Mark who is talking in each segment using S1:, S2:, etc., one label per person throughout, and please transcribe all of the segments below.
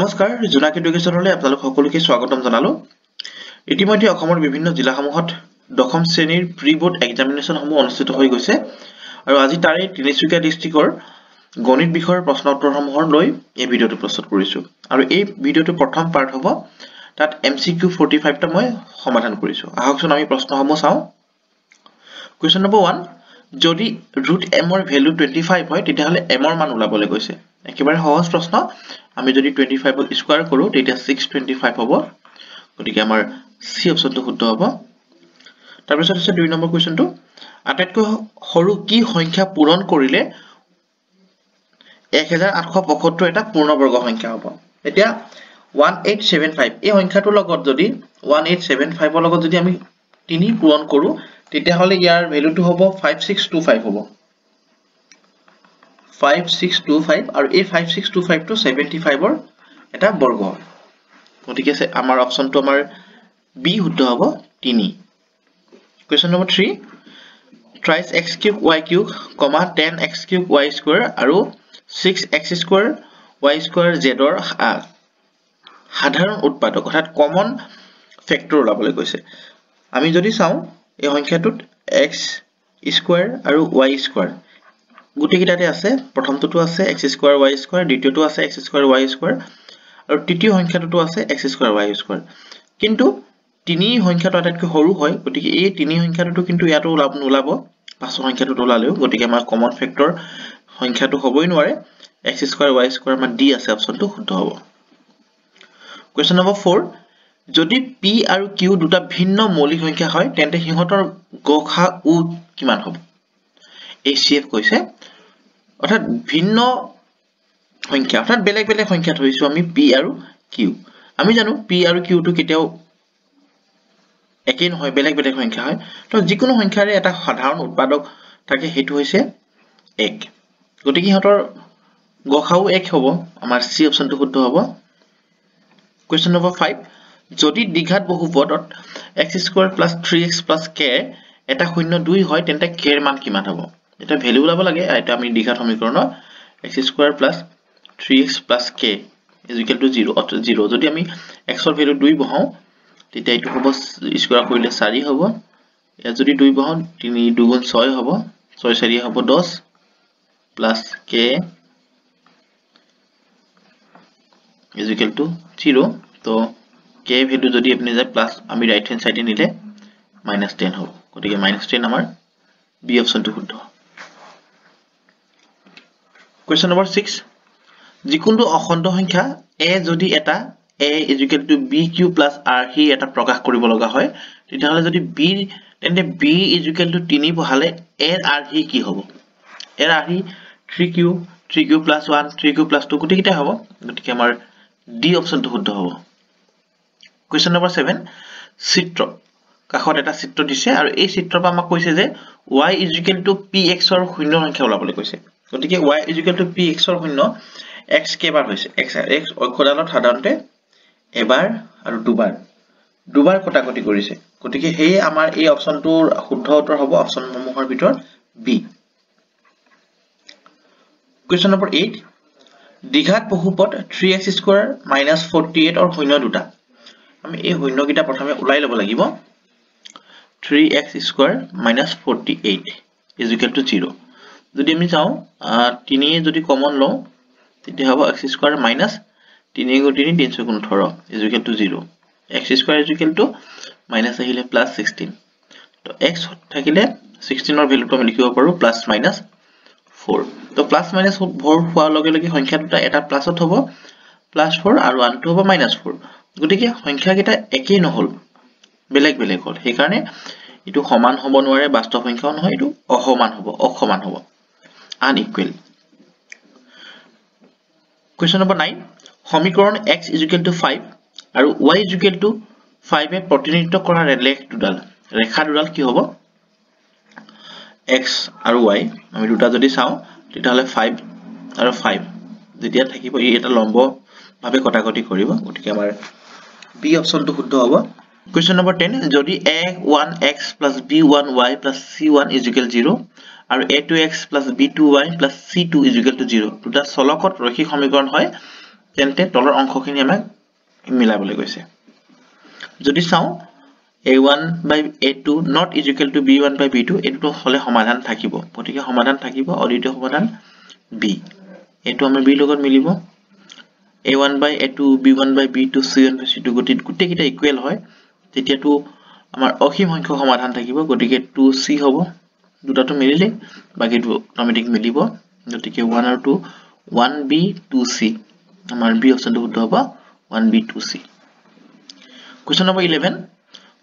S1: নমস্কাৰ জোনাক এডুকেশ্যনলৈ আপোনালোক সকলোকে স্বাগতম জনালো ইতিমধ্যে অসমৰ বিভিন্ন জিলাসমূহত দশম শ্ৰেণীৰ প্ৰি বোৰ্ড এক্সামিনেশ্যন সমূহ অনুষ্ঠিত হৈ গৈছে আৰু আজি তাৰে তিনিচুকীয়া ডিস্ট্ৰিক্টৰ গণিত বিষয়ৰ প্ৰশ্ন উত্তৰসমূহৰ লৈ এই ভিডিঅটো প্ৰস্তুত কৰিছো আৰু এই ভিডিঅটো প্ৰথম পাৰ্ট হ'ব তাত MCQ 45 টা মই সমাধান কৰিছো আহকচোন আমি প্ৰশ্নসমূহ চাও কোৱেশ্চন নম্বৰ 1 যদি √m ৰ ভ্যালু 25 হয় তেতিয়াহলে m ৰ মান ওলাবলৈ গৈছে একেবাৰে সহজ প্ৰশ্ন আমি যদি 25 ক স্কয়াৰ কৰো তেতিয়া 625 হ'ব গতিকে আমাৰ সি অপচনটো শুদ্ধ হ'ব তাৰ পিছত আছে 2 নম্বৰ কোৱেশ্চনটো আটাইতকৈ সৰু কি সংখ্যা পূৰণ কৰিলে 1875 এটা পূৰ্ণবৰ্গ সংখ্যা হ'ব এতিয়া 1875 এই সংখ্যাটোৰ লগত যদি 1875 ৰ লগত যদি আমি 3 পূৰণ কৰো তেতিয়া হলে ইয়াৰ ভ্যালুটো হ'ব 5625 হ'ব 5625 আৰু এই 5625 টো 75 ৰ এটা বৰ্গ গতিকে আমাৰ অপচনটো আমাৰ বি শুদ্ধ হ'ব 3 question number 3 thrice x cube y cube, 10x cube y square আৰু 6x square y square z ৰ সাধাৰণ উৎপাদক অৰ্থাৎ কমন ফেক্টৰ ওলাবলৈ কৈছে আমি যদি চাও এই সংখ্যাটোত x square আৰু y square গুটিকিটাতে আছে প্ৰথমটো আছে x square y square দ্বিতীয়টো আছে x square y square আৰু তৃতীয় সংখ্যাটো আছে x square y square কিন্তু তিনি সংখ্যাটো আটাইতকৈ সৰু হয় গতিকে এই তিনি সংখ্যাটো কিন্তু ইয়াটো ওলাব পাঁচ সংখ্যাটো ওলালেও গতিকে আমাৰ কমন ফেক্টৰ সংখ্যাটো হ'বই নোৱাৰে x square y square আমাৰ d আছে অপচনটো শুদ্ধ হ'ব কোৱেশ্চন নম্বৰ 4 যদি p আৰু q দুটা ভিন্ন মৌলিক সংখ্যা হয় তেন্তে সিহঁতৰ গসাউ কিমান হ'ব এই CF কৈছে অৰ্থাৎ ভিন্ন সংখ্যা অৰ্থাৎ বেলেগ বেলেগ সংখ্যা ধৰিছো আমি p আৰু q আমি জানো p আৰু q টো কেতিয়াও একেই নহয় বেলেগ বেলেগ সংখ্যা হয় তো যিকোনো সংখ্যাৰে এটা সাধাৰণ উৎপাদক থাকে হেতু হৈছে 1 গতিকে ইহঁতৰ গসাউ 1 হ'ব আমাৰ C অপচনটো শুদ্ধ হ'ব কোৱেশ্চন নম্বৰ 5 যদি দ্বিঘাত বহুপদত x square plus 3x plus k এটা শূন্য 2 হয় তেন্তে k এর মান কিমান হ'ব এটা ভ্যালু ওলাব লাগে এটা আমি দ্বিঘাত সমীকৰণৰ x square plus 3x plus k is equal to 0 যদি আমি x ৰ ভ্যালু 2 বহাও তেতিয়া এটো হ'ব স্কয়াৰ কৰিলে 4 হ'ব ইয়াত যদি 2 বহাও 3 2 গুণ 6 হ'ব 6 4 হ'ব 10 plus k is equal to 0 তো k ভ্যালু যদি আপনি যায় প্লাস আমি রাইট হ্যান্ড সাইডে নিলে -10 হ'ব গতিকে -10 আমাৰ বি অপচনটো শুদ্ধ কোৱেশ্চন নম্বৰ 6 যিকোনো অখণ্ড সংখ্যা a যদি এটা a is equal to bq plus r হি এটা প্ৰকাশ কৰিব লগা হয় তেতিয়াহলে যদি b তেন্তে b is equal to 3 বহালে a r হি কি হ'ব a r he 3q plus 1 3q plus 2 গুটিকিটা হ'ব গতিকে আমাৰ ডি অপচনটো শুদ্ধ হ'ব কোৱেশ্চন নম্বৰ 7 চিত্ৰ কাখত এটা চিত্ৰ দিছে আৰু এই চিত্ৰৰ পৰা আমাক কৈছে যে y is equal to px ৰ শূন্য সংখ্যা ওলাবলৈ কৈছে গতিকে y is equal to px ৰ শূন্য x কেবাৰ হৈছে x অক্ষৰালত সাধাৰণতে এবাৰ আৰু দুবাৰ কটাকটি কৰিছে গতিকে হেই আমাৰ এই অপচনটোৰ শুদ্ধ উত্তৰ হ'ব অপচন সমূহৰ ভিতৰত বি কোৱেশ্চন নম্বৰ 8 দ্বিঘাত বহুপদ 3x square - 48 ৰ শূন্য দুটা আমি এই শূন্য কিটা প্ৰথমে উলাই ল'ব লাগিব 3x square - 48 is equal to 0 যদি আমি চাও 3 যদি কমন লও তেতিয়া হ'ব x square minus 3 * 3 318 is equal to 0 x square is equal to minus আহিলে plus 16 তো x থাকিলে 16 ৰ ভ্যালুটো আমি লিখিব পাৰো plus minus 4 তো plus minus 4 হোৱাৰ লগে লগে সংখ্যা দুটা এটা প্লাসত হ'ব plus 4 আৰু আনটো হ'ব minus 4 গতিকে সংখ্যা কেইটা একেই নহল বেলেগ বেলেগ হ'ল সেই কাৰণে এটো সমান হ'ব নোৱাৰে বাস্তৱ সংখ্যাও নহয় এটো অসমান হ'ব unequal Question number 9 সমীকৰণ x is equal to 5 আৰু y is equal to 5 এ প্ৰতিনিধিত্ব কৰা ৰেখা দুডাল কি হ'ব x আৰু y আমি দুটা যদি চাও তেতিয়াহলে 5 আৰু 5 যেতিয়া থাকিব এই এটা লম্ব ভাবে কটাকটি কৰিব গতিকে আমাৰ বি অপচনটো শুদ্ধ হ'ব Question number 10 যদি a1x plus b1y plus c1 is equal to 0 আৰু a2x plus b2y plus c2 is equal to 0 দুটা চলকত ৰৈখিক সমীকৰণ হয় তেন্তে তলৰ অংশখিনি আমাক মিলাবলৈ কৈছে যদি চাও a1 by a2 not is equal to b1 by b2 এটো হলে সমাধান থাকিব গতিকে সমাধান থাকিব অদ্বিতীয় সমাধান b এটো আমাৰ b লগত মিলিব a1 by a2 b1 by b2 c1 by c2 গোটেইকেইটা ইকুৱেল হয় তেতিয়াটো আমাৰ অসীম সংখ্যক সমাধান থাকিব গতিকে 2c হ'ব দুটাটো মিলিলে বাকিটো অটোমেটিক মিলিব গতিকে 1 আৰু 2 1b 2c আমাৰ b অপচনটো শুদ্ধ হ'ব 1b 2c question number 11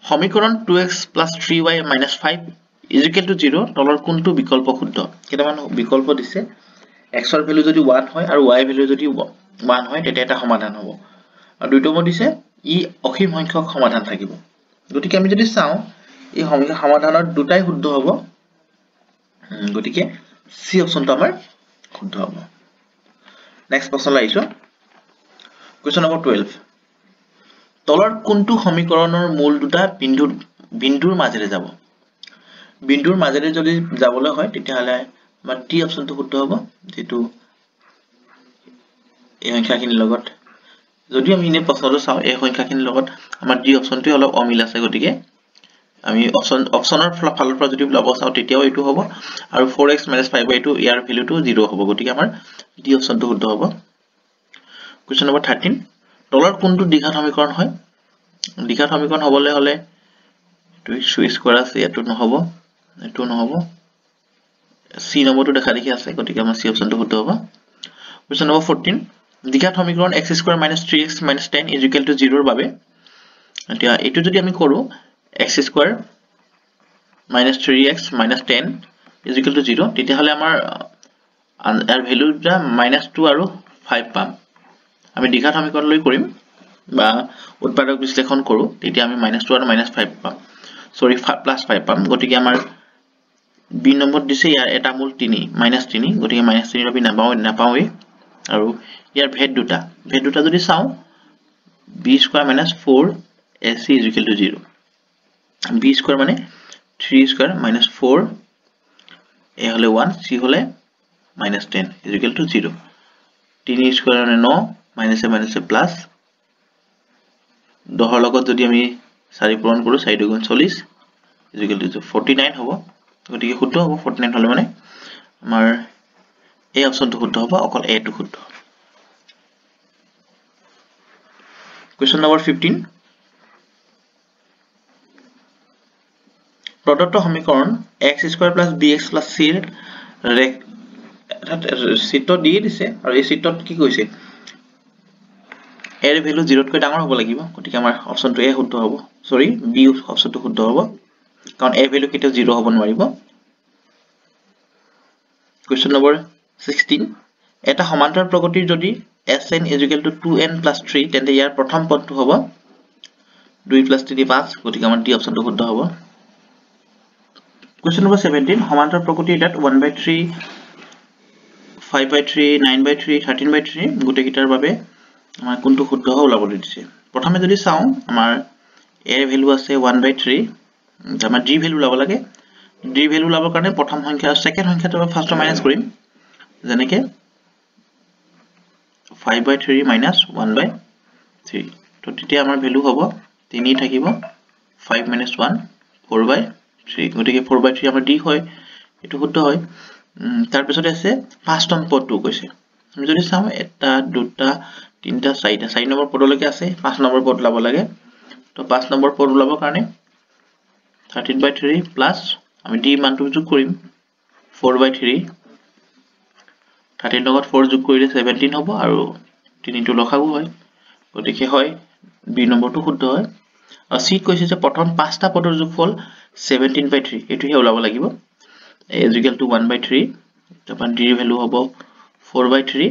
S1: সমীকৰণ 2x plus 3y minus 5 is equal to 0 তলৰ কোনটো বিকল্প শুদ্ধ কেইটামান বিকল্প দিছে x ৰ ভ্যালু যদি 1 হয় আৰু y ভ্যালু যদি 1 হয় তেতিয়া এটা সমাধান হ'ব আৰু দুইটো মত দিছে ই অসীম সংখ্যক সমাধান থাকিব গতিকে আমি যদি চাও এই সমাধানৰ দুটাই শুদ্ধ হ'ব গতিকে c অপচনটো আমাৰ শুদ্ধ হ'ব নেক্সট প্ৰশ্ন লাইছো question number 12 তলৰ কোনটো সমীকৰণৰ মূল দুটা বিন্দুৰ মাজেৰে যাব বিন্দুৰ মাজেৰে যদি যাবলৈ হয় তেতিয়া হলে আমাৰ টি অপচনটো শুদ্ধ হ'ব যেটো এই সংখ্যাখিনিৰ লগত যদি আমি ইনে প্ৰশ্নটো চাও এই সংখ্যাখিনিৰ লগত আমাৰ টি অপচনটো অলপ অমিল আছে গতিকে আমি অপচনৰ ফালৰ পৰা যদি লব চাও তেতিয়াও এটো হ'ব আৰু 4x - 5y2 ইয়াৰ ভ্যালুটো 0 হ'ব গতিকে আমাৰ টি অপচনটো শুদ্ধ হ'ব question number 13 তলৰ কোনটো দ্বিঘাত সমীকৰণ হয় দ্বিঘাত সমীকৰণ হ'বলৈ হলে এটো সুইচ কৰা আছে এটো নহব c নম্বৰটো দেখা দেখি আছে গতিকে আমাৰ c অপচনটো শুদ্ধ হ'ব question number 14 দ্বিঘাত সমীকৰণ x² - 3x - 10 = 0 ৰ বাবে এতিয়া এটো যদি আমি কৰো x² - 3x - 10 = 0 তেতিয়া হলে আমাৰ ইয়াৰ ভ্যালুটা -2 আৰু 5 পাম আমি দ্বিঘাত সমীকৰণ লৈ কৰিম বা উৎপাদক বিশ্লেষণ কৰো তেতিয়া আমি -2 আৰু -5 পাম সৰি +5 পাম গতিকে আমাৰ b নম্বৰ দিছে ইয়াৰ এটা মূল 3 -3 গতিকে -3 ৰবি নাপাওৱে আৰু ইয়াৰ ভেদ দুটা যদি চাও b² - 4ac = 0 b² মানে 3² - 4 a হলে 1 c হলে -10 = 0 3² মানে 9 - প্লাস 10 ৰ লগত যদি আমি 4 পূৰণ কৰো 4 × 2 = 40 = 49 হ'ব গতিকে শুদ্ধ হ'ব 49 হলে মানে আমাৰ এই অপচনটো শুদ্ধ হ'ব অকল a টো শুদ্ধ question number 15 প্ৰদত্ত সমীকৰণ x² + bx + c চিত্ৰ দি দিছে আৰু এই চিত্ৰত কি কৈছে a ৰ ভ্যালু 0 তকৈ ডাঙৰ হ'ব লাগিব গতিকে আমাৰ অপচনটো a শুদ্ধ হ'ব সৰি b অপচনটো শুদ্ধ হ'ব কাৰণ a ভ্যালু কেতিয়াও 0 হ'ব নোৱাৰিব question number 16 এটা সমান্তৰাল প্ৰগতিৰ যদি sn = 2n + 3 তেন্তে ইয়াৰ প্ৰথম পদটো হ'ব 2 + 3 5 গতিকে আমাৰ d অপচনটো শুদ্ধ হ'ব question number 17 সমান্তৰাল প্ৰগতিৰ এটাত 1/3 5/3 9/3 13/3 গোটেইকেইটাৰ বাবে আমাৰ কোনটো শুদ্ধ হ'ব ওলাবলৈ দিছে প্ৰথমে যদি চাও আমাৰ a ৰ ভ্যালু আছে 1/3 আমাৰ d ভ্যালু ওলাব লাগে d ভ্যালু ওলাবৰ কাৰণে প্ৰথম সংখ্যা সেকেন্ড সংখ্যাটো ফাৰ্ষ্ট মাইনাস কৰিম যেনেকে 5/3 - 1/3 তো তেতিয়া আমাৰ ভ্যালু হ'ব 3 থাকিব 5 - 1 4/3 গতিকে 4/3 আমাৰ d হয় এটো শুদ্ধ হয় তাৰ পিছতে আছে পাঁচতম পদটো কৈছে আমি যদি চাও এটা দুটা তিনটা চাৰিটা 4 নম্বৰ পদলৈকে আছে 5 নম্বৰ পদ লাব লাগে তো 5 নম্বৰ পদ লাবৰ কাৰণে 13/3 প্লাস আমি d মানটো যোগ কৰিম 4/3 13 লগত 4 যোগ কৰিলে 17 হ'ব আৰু 3 টো লখাগু হয় গতিকে হয় b নম্বৰটো শুদ্ধ হয় আৰু c কৈছে যে প্ৰথম পাঁচটা পদৰ যোগফল 17/3 এটোহে ওলাব লাগিব a = 1/3 তপন d ৰ ভ্যালু হ'ব 4/3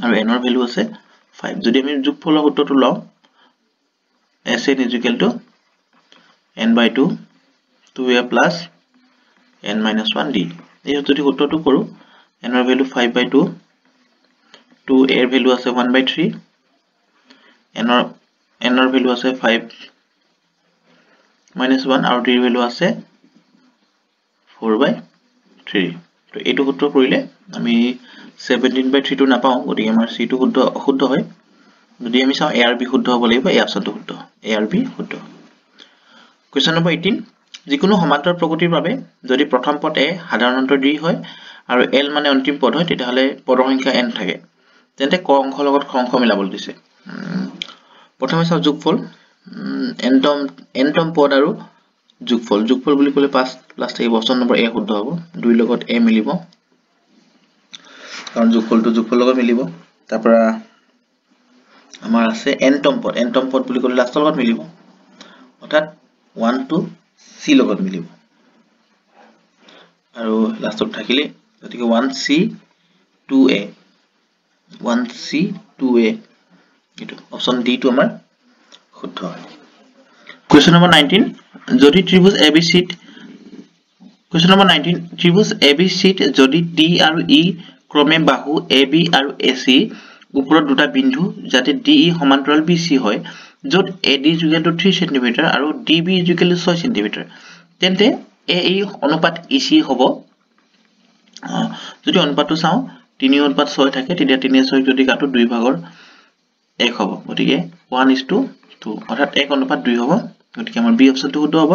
S1: আৰু n ৰ ভ্যালু আছে 5 যদি আমি যোগফলৰ সূত্ৰটো লও sn = n/2 2a plus n minus 1d এই যদি সূত্ৰটো কৰো n ৰ ভ্যালু 5/2 2a ৰ ভ্যালু আছে 1/3 n ৰ ভ্যালু আছে 5 minus 1 আৰু d ৰ ভ্যালু আছে 4/3 তো এইটো সূত্ৰ কৰিলে আমি 17/3 টো নাপাওঁ গতিকে আমাৰ c টো শুদ্ধ হয় যদি আমি চাওঁ a আৰু b শুদ্ধ হ'ব লাগিব এই অপচনটো শুদ্ধ a আৰু b শুদ্ধ কোৱেশ্চন নম্বৰ 18 যিকোনো সমান্তৰাল প্ৰকৃতিৰ বাবে যদি প্ৰথম পদ a সাধাৰণ অন্তৰ d হয় আৰু l মানে অন্তিম পদ হয় তেতিয়াহ'লে পদৰ সংখ্যা n থাকে তেন্তে ক অংশ লগত খ অংশ মিলাবলৈ দিছে প্ৰথমে চাওঁ যোগফল nতম পদ আৰু যোগফল বুলি ক'লে 5 প্লাস থাকিব অপচন নম্বৰ a শুদ্ধ হ'ব 2 লগত a মিলিব কাৰণ যোগফল লগত মিলিব তাৰ পৰা আমাৰ আছে nতম পদ বুলি ক'লে লাষ্টৰ লগত মিলিব অৰ্থাৎ 1 to c লগত মিলিব আৰু লাষ্টত থাকিলে গতিকে 1c 2a 1c 2a এটো অপচন ডি টো আমাৰ শুদ্ধ হয় কোৱেশ্চন নম্বৰ 19 যদি ত্ৰিভুজ ABC কোৱেশ্চন নম্বৰ 19 ত্ৰিভুজ ABC যদি D আৰু E ক্ৰমে বাহু AB আৰু AC ওপৰত দুটা বিন্দু যাতে DE সমান্তৰাল BC হয় য'ত AD 3 cm আৰু DB 6 cm তেন্তে AE অনুপাত EC হ'ব যদি অনুপাতটো চাওঁ 3:6 থাকে তেতিয়া 3/6 যদি কাটো 2 ভাগৰ 1 হ'ব গতিকে 1:2 অৰ্থাৎ 1 অনুপাত 2 হ'ব গতিকে আমাৰ বি অপচনটো শুদ্ধ হ'ব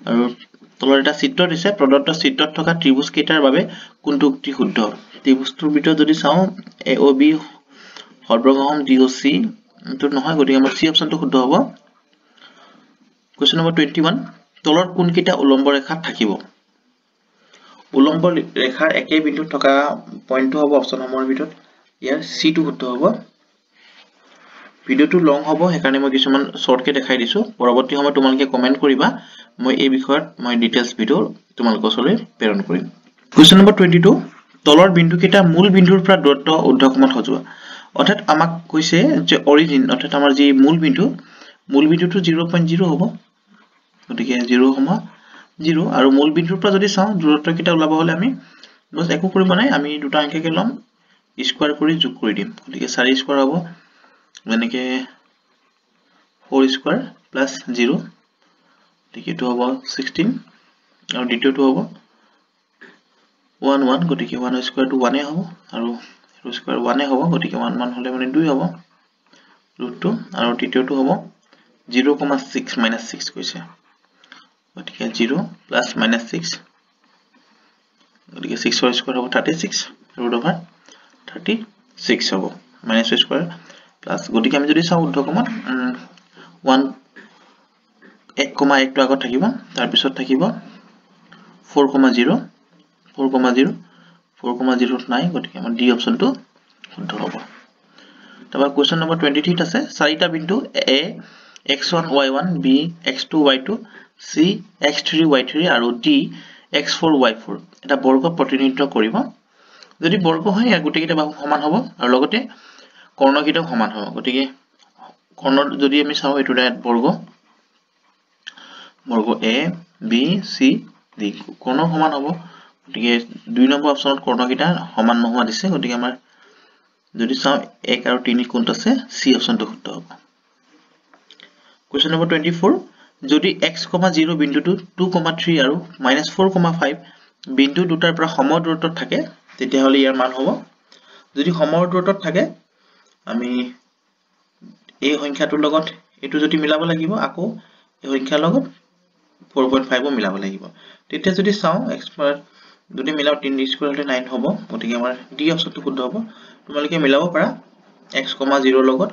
S1: আৰু তলত এটা চিত্ৰ দিছে প্ৰদত্ত চিত্ৰত থকা ত্ৰিভুজ কেইটাৰ বাবে কোনটো উক্তি শুদ্ধ ত্ৰিভুজটোৰ ভিতৰত যদি চাওঁ AOB সৰ্বগ্ৰহম DOC তো নহয় গতিকে আমাৰ সি অপচনটো শুদ্ধ হ'ব কোৱেশ্চন নম্বৰ 21 তলত কোন কেইটা উলম্ব ৰেখা থাকিব উলম্ব ৰেখাৰ একে বিন্দুত থকা পইণ্টটো হ'ব অপচনসমূহৰ ভিতৰত ইয়াৰ সি টো শুদ্ধ হ'ব ভিডিওটো লং হ'ব হেকাৰণে মই কিছুমান শৰ্টকে দেখাই দিছো পৰৱৰ্তী সময়ত তোমালোকে কমেন্ট কৰিবা মই এই বিষয়ত মই ডিটেইলছ ভিডিও তোমালোকৰ ওচৰলৈ প্ৰেৰণ কৰিম কোৱেশ্চন নম্বৰ 22 তলৰ বিন্দু কেইটা মূল বিন্দুৰ পৰা দূৰত্ব ঊৰ্ধ্বকমত সজোৱা অৰ্থাৎ আমাক কৈছে যে অৰিজিন অৰ্থাৎ আমাৰ যি মূল বিন্দুটো 0.0 হ'ব গতিকে 0,0 আৰু মূল বিন্দুৰ পৰা যদি চাওঁ দূৰত্ব কেইটা ওলাব হলে আমি বস একো কৰিব নাই আমি দুটা অংককে লম স্কয়াৰ কৰি যোগ কৰি দিম গতিকে 4 স্কয়াৰ হ'ব যেনেকে 4 স্কয়াৰ প্লাস 0 গতিকে এটো হ'ব 16 আৰু দ্বিতীয়টো হ'ব 1 1 গতিকে 1 স্কয়াৰ টু 1 হ'ব আৰু এটো স্কয়াৰ 1 হ'ব গতিকে 1 1 হলে মানে 2 হ'ব √2 আৰু তৃতীয়টো হ'ব 0,6 6 কৈছে গতিকে 0 প্লাস মাইনাস 6 গতিকে 6 ৰ স্কয়াৰ হ'ব 36 √36 হ'ব মাইনাস স্কয়াৰ প্লাস গতিকে আমি যদি চাওঁ ঊৰ্ধ্বকমত 1 1,1 টো আগত থাকিব তাৰ পিছত থাকিব 4,0 নাই গতিকে আমাৰ ডি অপচনটো শুদ্ধ হ'ব তাৰপৰা কোৱেশ্চন নম্বৰ 23 আছে চাৰিটা বিন্দু A x1 y1 b x2 y2 c x3 y3 আৰু d x4 y4 এটা বৰ্গ প্ৰতিনিধিত্ব কৰিব যদি বৰ্গ হয় ইয়াৰ গোটেই কেইটা বাহু সমান হ'ব আৰু লগতে কৰ্ণ কেইটাও সমান হ'ব গতিকে কৰ্ণ যদি আমি চাওঁ এটো বৰ্গ A B C D কৰ্ণ সমান হ'ব গতিকে 2 নম্বৰ অপচনত কৰ্ণ কেইটা সমান নোহোৱা দিছে গতিকে আমাৰ যদি চাওঁ 1 আৰু 3 কোনটো আছে সি অপচনটো শুদ্ধ হ'ব কোৱেশ্চন নম্বৰ 24 যদি x, 0 বিন্দুটো 2,3 আৰু -4,5 বিন্দু দুটাৰ পৰা সম দূৰত্বত থাকে তেতিয়া হলে ইয়াৰ মান হ'ব যদি সম দূৰত্বত থাকে আমি এই সংখ্যাটোৰ লগত এটো যদি মিলাব লাগিব আকৌ এই সংখ্যাৰ লগত 4.5 মিলাব লাগিব তেতিয়া যদি চাওঁ x যদি মিলাও 3 স্কয়াৰ হলে 9 হ'ব গতিকে আমাৰ ডি অপচনটো শুদ্ধ হ'ব তোমালোকে মিলাব পাৰা x, 0 লগত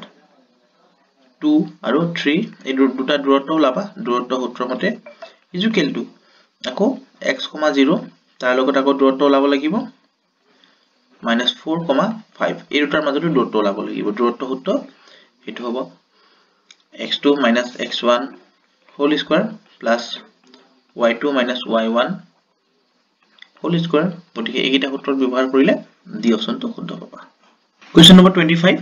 S1: 2 আৰু 3 এই দুটা দূৰত্ব ওলাবা দূৰত্ব সূত্ৰ মতে ইকুৱেল টু আকৌ x, 0 তাৰ লগত আকৌ দূৰত্ব ওলাব লাগিব -4,5 এই দুটাৰ মাজত দূৰত্ব ওলাব লাগিব দূৰত্ব সূত্ৰ এটো হ'ব x2 - x1 whole square plus y2 - y1 whole square গতিকে এইকেইটা সূত্ৰত ব্যৱহাৰ কৰিলে ডি অপচনটো শুদ্ধ পাবা কোৱেশ্চন নম্বৰ 25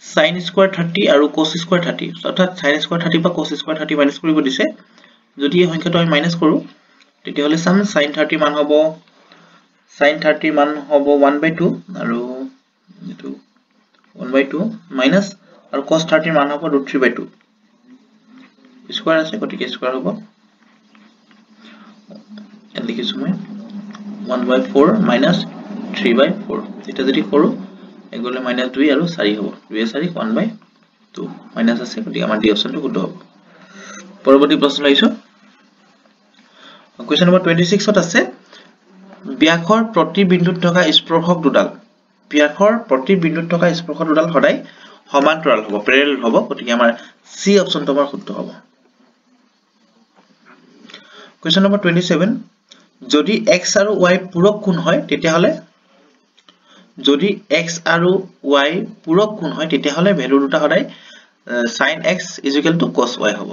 S1: sin স্কয়াৰ 30 আৰু cos স্কয়াৰ 30 অৰ্থাৎ sin স্কয়াৰ 30 বা cos স্কয়াৰ 30 মাইনাস কৰিব দিছে যদি এই সংখ্যাটো আমি মাইনাস কৰো তেতিয়া হলে সাম sin 30 মান হ'ব 1/2 আৰু এটো 1/2 মাইনাস আৰু cos 30 মান হ'ব √3/2 স্কয়াৰ আছে গতিকে স্কয়াৰ হ'ব লিখিছো মই 1/4 minus 3/4 এটা যদি করো এগুলো minus 2 আৰু 4 হ'ব 2 4 1/2 minus আছে গতিকে আমাৰ ডি অপচনটো শুদ্ধ হ'ব পৰৱৰ্তী প্ৰশ্ন লাইছো কোৱেশ্চন নম্বৰ 26 ত আছে ব্যাসৰ প্ৰতি বিন্দুত থকা স্পৰ্শক দুডাল ব্যাসৰ প্ৰতি বিন্দুত থকা স্পৰ্শক দুডাল সদায় সমান্তৰাল হ'ব প্যাৰেলাল হ'ব গতিকে আমাৰ সি অপচনটো আমাৰ শুদ্ধ হ'ব কোৱেশ্চন নম্বৰ 27 যদি x আৰু y পূৰক কোণ হয় তেতিয়াহলে যদি x আৰু y পূৰক কোণ হয় তেতিয়াহলে ভ্যালু দুটা সদায় sin x = cos y হ'ব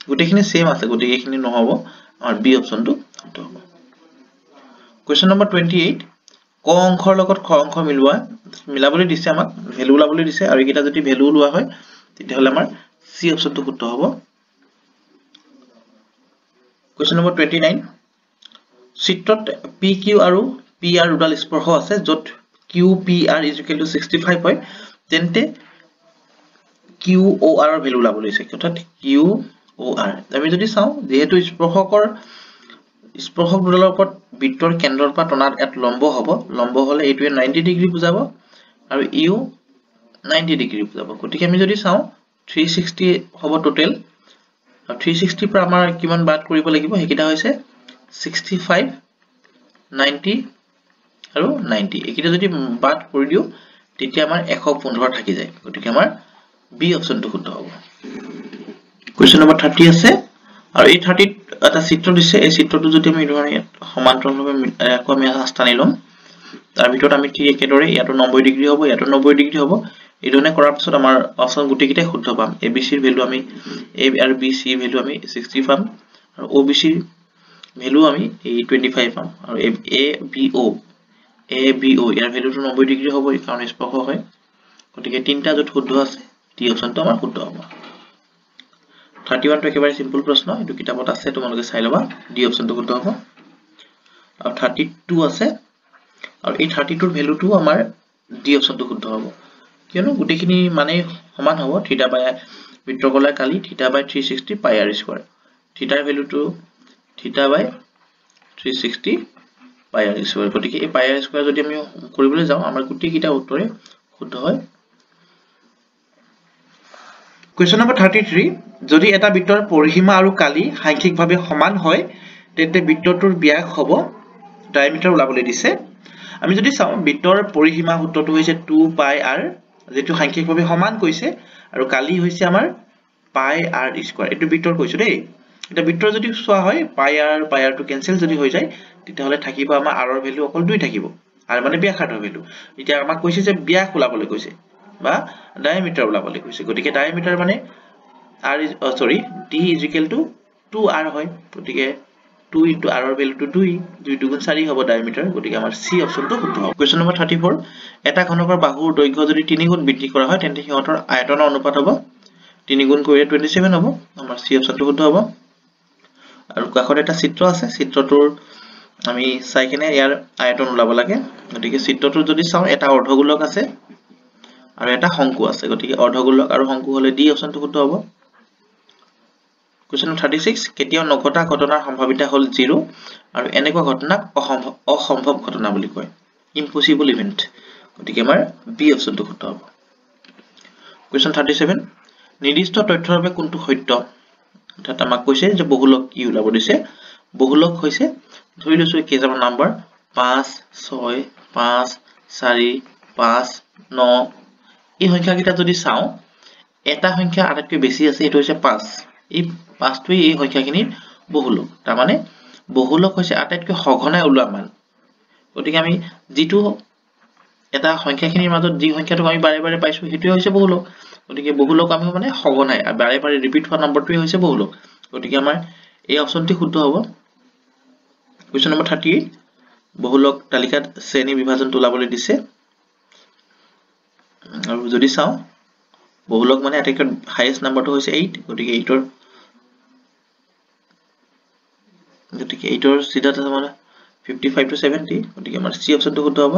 S1: গোটেইখিনি সেম আছে গোটেইখিনি নহব আমাৰ বি অপচনটো শুদ্ধ হ'ব কোৱেশ্চন নম্বৰ 28 ক অংশৰ লগত খ অংশ মিলাবলৈ দিছে আমাক ভ্যালু ওলাবলৈ দিছে আৰু এটা যদি ভ্যালু লোৱা হয় তেতিয়াহলে আমাৰ সি অপচনটো শুদ্ধ হ'ব কোৱেশ্চন নম্বৰ 29 চিত্ৰত PQ আৰু PR দুডাল স্পৰ্শ আছে যত QPR = 65 হয় তেন্তে QOR ৰ ভ্যালু ওলাবলৈ দিছে অৰ্থাৎ QOR আমি যদি চাও যেহেতু স্পৰ্শক দুডালৰ ওপৰত বৃত্তৰ কেন্দ্ৰৰ পৰা টনাত এক লম্ব হ'ব লম্ব হলে এইটোৱে 90 ডিগ্ৰী বুজাব আৰু ইউ 90 ডিগ্ৰী বুজাব গতিকে আমি যদি চাও 360 হ'ব টোটাল আৰু 360 পৰা আমাৰ কিমান বাদ কৰিব লাগিব হেকিটা হৈছে 65 90 আৰু 90 একিটা যদি বাদ কৰি দিও তেতিয়া আমাৰ 115 থাকি যায় গতিকে আমাৰ বি অপচনটো শুদ্ধ হ'ব কোৱেশ্চন নম্বৰ 30 আছে আৰু এই 30 এটা চিত্ৰ দিছে এই চিত্ৰটো যদি আমি সমান্তৰালভাৱে আকৌ আমি স্থানি লম তাৰ ভিতৰত আমি ঠিক একেদৰে ইয়াটো 90 ডিগ্ৰী হ'ব ইয়াটো 90 ডিগ্ৰী হ'ব এই ধৰণে কৰাৰ পিছত আমাৰ অপচন গুটেকিটা শুদ্ধ পাম ABC ৰ ভ্যালু আমি A আৰু BC ভ্যালু আমি 60 পাম আৰু OBC ভ্যালু আমি 25 পাম আৰু ABO ইয়াৰ ভ্যালুটো 90 ডিগ্ৰী হ'ব কাৰণ স্পৰ্শ হয় গতিকে তিনটা যত শুদ্ধ আছে ডি অপচনটো আমাৰ শুদ্ধ হ'ব 31 টো একেবাৰে সিম্পল প্ৰশ্ন এটো কিতাপত আছে তোমালোকে চাই লবা ডি অপচনটো শুদ্ধ হ'ব আৰু 32 আছে আৰু এই 32 ৰ ভ্যালুটো আমাৰ ডি অপচনটো শুদ্ধ হ'ব কিয়নো গুটেখিনি মানে সমান হ'ব থিটা বাই বৃত্তকলাৰ কালি থিটা বাই 360 পাই r স্কয়াৰ থিটাৰ ভ্যালুটো থিটা বাই 360 পাই r স্কয়াৰ গতিকে এই পাই r স্কয়াৰ যদি আমি কৰিবলৈ যাও আমাৰ গুটেকিটা উত্তৰে শুদ্ধ হয় কোৱেশ্চন নম্বৰ 33 যদি এটা বৃত্তৰ পৰিসীমা আৰু কালি সাংখ্যিকভাৱে সমান হয় তেন্তে বৃত্তটোৰ ব্যাস হ'ব ডায়ামিটাৰ ওলাবলৈ দিছে আমি যদি চাও বৃত্তৰ পৰিসীমা সূত্ৰটো হৈছে 2 পাই r যেটো সাংখ্যিকভাৱে সমান কৈছে আৰু কালি হৈছে আমাৰ পাই r স্কয়াৰ এটো বৃত্তৰ কৈছো দেই এটা বৃত্তৰ যদি চোৱা হয় পাই r টো কেনসেল যদি হৈ যায় তেতিয়াহলে থাকিব আমাৰ r ৰ ভ্যালু অকল 2 থাকিব r মানে ব্যাসাৰ্ধৰ ভ্যালু এতিয়া আমাক কৈছে যে ব্যাস ওলাবলৈ কৈছে বা ডায়ামিটাৰ ওলাবলৈ কৈছে গতিকে ডায়ামিটাৰ মানে d = 2r হয় গতিকে 2 * r ৰ ভ্যালুটো 2 2 2 4 হ'ব ডায়ামিটাৰ গতিকে আমাৰ সি অপচনটো শুদ্ধ হ'ব কোৱেশ্চন নম্বৰ 34 এটা ঘনকৰ বাহুৰ দৈৰ্ঘ্য যদি 3 গুণ বৃদ্ধি কৰা হয় তেন্তে সিহঁতৰ আয়তনৰ অনুপাত হ'ব 3 গুণ কৰিলে 27 হ'ব আমাৰ সি অপচনটো শুদ্ধ হ'ব আৰু কাষত এটা চিত্ৰ আছে চিত্ৰটোৰ আমি চাইকেনে ইয়াৰ আয়তন ওলাব লাগে গতিকে চিত্ৰটো যদি চাও এটা অৰ্ধগোলক আছে আৰু এটা শংকু আছে গতিকে অৰ্ধগোলক আৰু শংকু হলে ডি অপচনটো শুদ্ধ হ'ব কোৱেশ্চন 36 কেতিয়াও নঘটা ঘটনাৰ সম্ভাৱিতা হল 0 আৰু এনেকুৱা ঘটনাক অসম্ভৱ ঘটনা বুলি কয় ইম্পসিবল ইভেন্ট গতিকে আমাৰ বি অপচনটো শুদ্ধ হ'ব কোৱেশ্চন 37 নিৰ্দিষ্ট তথ্যৰ বাবে কোনটো সত্য অৰ্থাৎ আমাক কৈছে যে বহুলক কি ওলাব দিছে বহুলক হৈছে ধৰি লৈছো কেইটামান নাম্বাৰ 5 6 5 4 5 9 এই সংখ্যাকেইটা যদি চাও এটা সংখ্যা আটাইতকৈ বেছি আছে এটো হৈছে 5 এই 5 টোই এই সংখ্যাখিনিৰ বহুলক তাৰ মানে বহুলক হৈছে আটাইতকৈ সঘনাই ওলোৱা মান গতিকে আমি যেটো এটা সংখ্যাখিনিৰ মাজত যি সংখ্যাটো আমি বাৰে বাৰে পাইছো হেতুই হৈছে বহুলক গতিকে বহুলক আমি মানে সঘনাই বাৰে বাৰে ৰিপিট হোৱা নম্বৰটোই হৈছে বহুলক গতিকে আমাৰ এই অপচনটি শুদ্ধ হ'ব কোৱেশ্চন নম্বৰ 38 বহুলক তালিকাত শ্ৰেণী বিভাজনটো ওলাবলৈ দিছে আৰু যদি চাও বহুলক মানে আটাইতকৈ হাইয়েস্ট নাম্বাৰটো হৈছে 8 গতিকে 8ৰ সিধাত আমাৰ 55 to 70 গতিকে আমাৰ সি অপচনটো শুদ্ধ হ'ব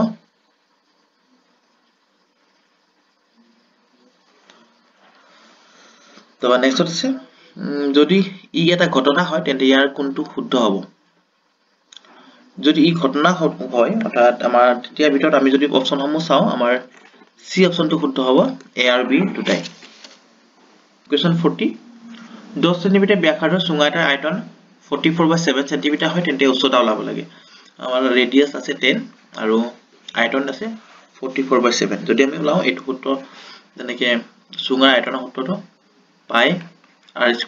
S1: তবা নেক্সট আছে যদি ই এটা ঘটনা হয় তেন্তে ইয়াৰ কোনটো শুদ্ধ হ'ব যদি ই ঘটনা হয় অৰ্থাৎ আমাৰ তেতিয়া ভিতৰত আমি যদি অপচনসমূহ চাওঁ আমাৰ সি অপচনটো শুদ্ধ হ'ব এ আৰু বি দুটাই কোৱেশ্চন 40 10 সেন্টিমিটাৰ ব্যাসাৰ্ধৰ চুঙা এটাৰ আয়তন 44/7 সেন্টিমিটাৰ হয় তেন্তে উচ্চতা ওলাব লাগে আমাৰ ৰেডিয়াস আছে 10 আৰু আয়তন আছে 44/7 যদি আমি ওলাও এইটো সূত্ৰ যেনেকৈ চুঙাৰ আয়তনৰ সূত্ৰটো পাই r² h =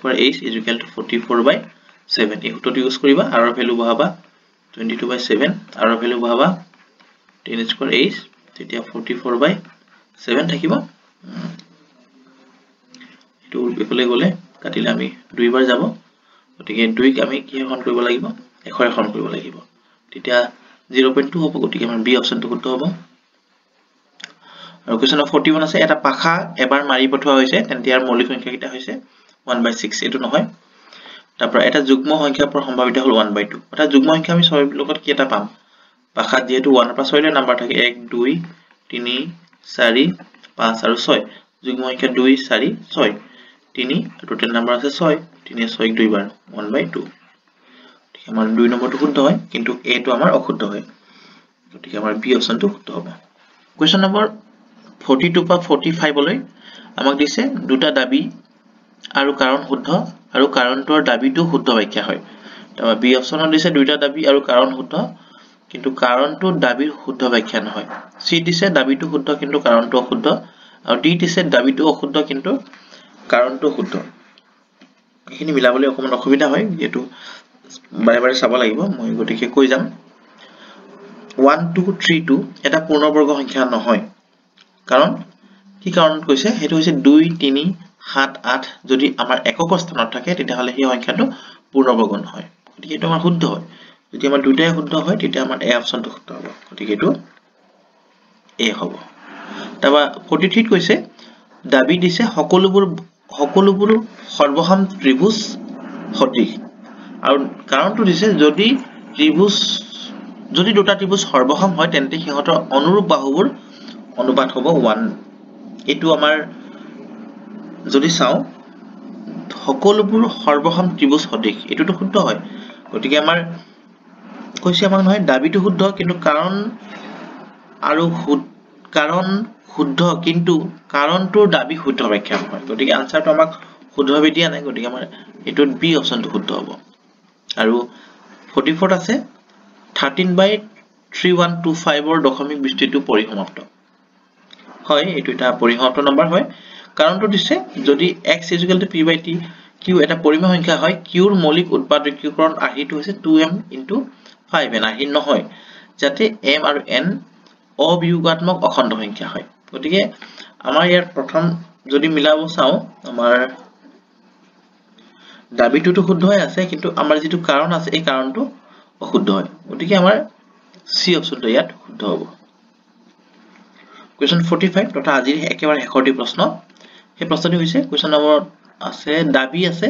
S1: 44/7 এই সূত্ৰটো ইউজ কৰিবা r ৰ ভ্যালু বহাবা 22/7 r ৰ ভ্যালু বহাবা 10² h তেতিয়া 44/7 থাকিব এটো এফালে গলে কাটিলে আমি দুইবাৰ যাব গতিকে 2 ক আমি কি এখন কৰিব লাগিব এখন কৰিব লাগিব তেতিয়া 0.2 হ'ব গতিকে আমাৰ বি অপচনটো শুদ্ধ হ'ব আৰু কোৱেশ্চন 41 আছে এটা পাখা এবাৰ মাৰি পঠোৱা হৈছে তেন্তে ইয়াৰ মৌলিক সংখ্যা কিটা হৈছে 1/6 এটো নহয় তাৰপৰা এটা যুগ্ম সংখ্যাৰ পৰা সম্ভাৱিত হল 1/2 অৰ্থাৎ যুগ্ম সংখ্যা আমি 6 লগত কি এটা পাম পাখাত যেহেতু 1 পৰা 6 লৈ নাম্বাৰ থাকে 1 2 3 4 5 আৰু 6 যুগ্ম সংখ্যা 2 4 6 3 টোটাল নাম্বাৰ আছে 6 3 6 দুইবাৰ 1/2 ঠিক আমাৰ 2 নম্বৰটো শুদ্ধ হয় কিন্তু a টো আমাৰ অশুদ্ধ হয় গতিকে আমাৰ বি অপচনটো শুদ্ধ হ'ব কোৱেশ্চন নম্বৰ 42 পৰা 45 লৈ আমাক দিছে দুটা দাবী আৰু কাৰণ শুদ্ধ আৰু কাৰণটোৰ দাবীটো শুদ্ধ ব্যাখ্যা হয় তাৰপৰা বি অপচনত দিছে দুটা দাবী আৰু কাৰণ শুদ্ধ কিন্তু কাৰণটো দাবীৰ শুদ্ধ ব্যাখ্যা নহয় সি দিছে দাবীটো শুদ্ধ কিন্তু কাৰণটো অশুদ্ধ আৰু ডি দিছে দাবীটো অশুদ্ধ কিন্তু কাৰণটো শুদ্ধ এইখিনি মিলাবলৈ অকমান অসুবিধা হয় যেটো বাৰে বাৰে চাব লাগিব মই গতিকে কৈ যাম 1 2 3 2 এটা পূৰ্ণবৰ্গ সংখ্যা নহয় কাৰণ কি কাৰণত কৈছে হেতু হৈছে 2 3 7 8 যদি আমাৰ একক স্থানত থাকে তেতিয়া হলে এই সংখ্যাটো পূৰ্ণবৰ্গ নহয় গতিকে এটো আমাৰ শুদ্ধ হয় যদি আমাৰ দুটাই শুদ্ধ হয় তেতিয়া আমাৰ এ অপচনটো শুদ্ধ হ'ব গতিকে এটো এ হ'ব তাৰপা 43 কৈছে দাবী দিছে সকলোবোৰ সৰ্বসম ত্ৰিভুজ সদৃশ আৰু কাৰণটো দিছে যদি দুটা ত্ৰিভুজ সৰ্বসম হয় তেন্তে সিহঁতৰ অনুৰূপ বাহুবোৰ অনুপাত হ'ব 1 এটো আমাৰ যদি চাও সকলোবোৰ সৰ্বসম ত্ৰিভুজ সদৃশ এটোটো শুদ্ধ হয় গতিকে আমাৰ কৈছে আমাক নহয় দাবীটো শুদ্ধ কিন্তু কাৰণ শুদ্ধ কিন্তু কাৰণটোৰ দাবী শুদ্ধ ব্যাখ্যা নহয় গতিকে আনসাৰটো আমাক শুদ্ধভাৱে দিয়া নাই গতিকে আমাৰ এটোত বি অপচনটো শুদ্ধ হ'ব আৰু 44 আছে 13/3125 ৰ দশমিক বিস্তৃতিটো পৰিসমাপ্ত হয় এটো এটা পৰিসমাপ্ত নম্বৰ হয় কাৰণটো দিছে যদি x = p/t q এটা পৰিমেয় সংখ্যা হয় q ৰ মৌলিক উৎপাদকীয়কৰণ আহিটো হৈছে 2m * 5n আহিন নহয় যাতে m আৰু n অবিয়োগাত্মক অখণ্ড সংখ্যা হয় গতিকে আমাৰ ইয়াৰ প্ৰথম যদি মিলাব চাও আমাৰ দাবীটোটো শুদ্ধ হৈ আছে কিন্তু আমাৰ যেটো কাৰণ আছে এই কাৰণটো অশুদ্ধ হয় গতিকে আমাৰ সি অপচনটো ইয়াত শুদ্ধ হ'ব কোৱেশ্চন 45 তথা আজিৰ একেবাৰে শেষৰটি প্ৰশ্ন এই প্ৰশ্নটো হৈছে কোৱেশ্চন নম্বৰ আছে দাবী আছে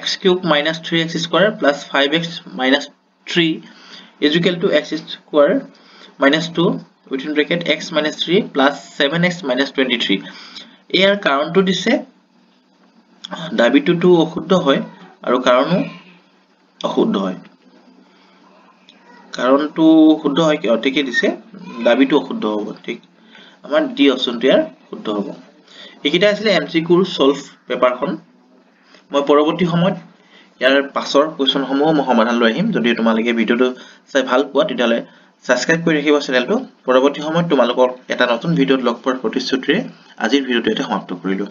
S1: x³ - 3x² + 5x - 3 = x² - 2 within bracket x - 3 plus 7x - 23 ইয়াৰ কাৰণটো দিছে দাবীটোটো অশুদ্ধ হয় আৰু কাৰণো অশুদ্ধ হয় কাৰণটো শুদ্ধ হয় কি অতিকে দিছে দাবীটো অশুদ্ধ হ'ব ঠিক আমাৰ ডি অপচনটো ইয়াৰ শুদ্ধ হ'ব এইকিটা আছিল এমচিকিউৰ সলভ পেপাৰখন মই পৰৱৰ্তী সময়ত ইয়াৰ পাছৰ কোৱেশ্চনসমূহ মই সমাধান লৈ আহিম যদি তোমালোকে ভিডিওটো চাই ভাল পোৱা তেতিয়ালে সাবস্ক্ৰাইব কৰি ৰাখিবা চেনেলটো পৰৱৰ্তী সময়ত তোমালোকক এটা নতুন ভিডিওত লগ পোৱাৰ প্ৰতিশ্ৰুতিৰে আজিৰ ভিডিওটো এটা সমাপ্ত কৰিলো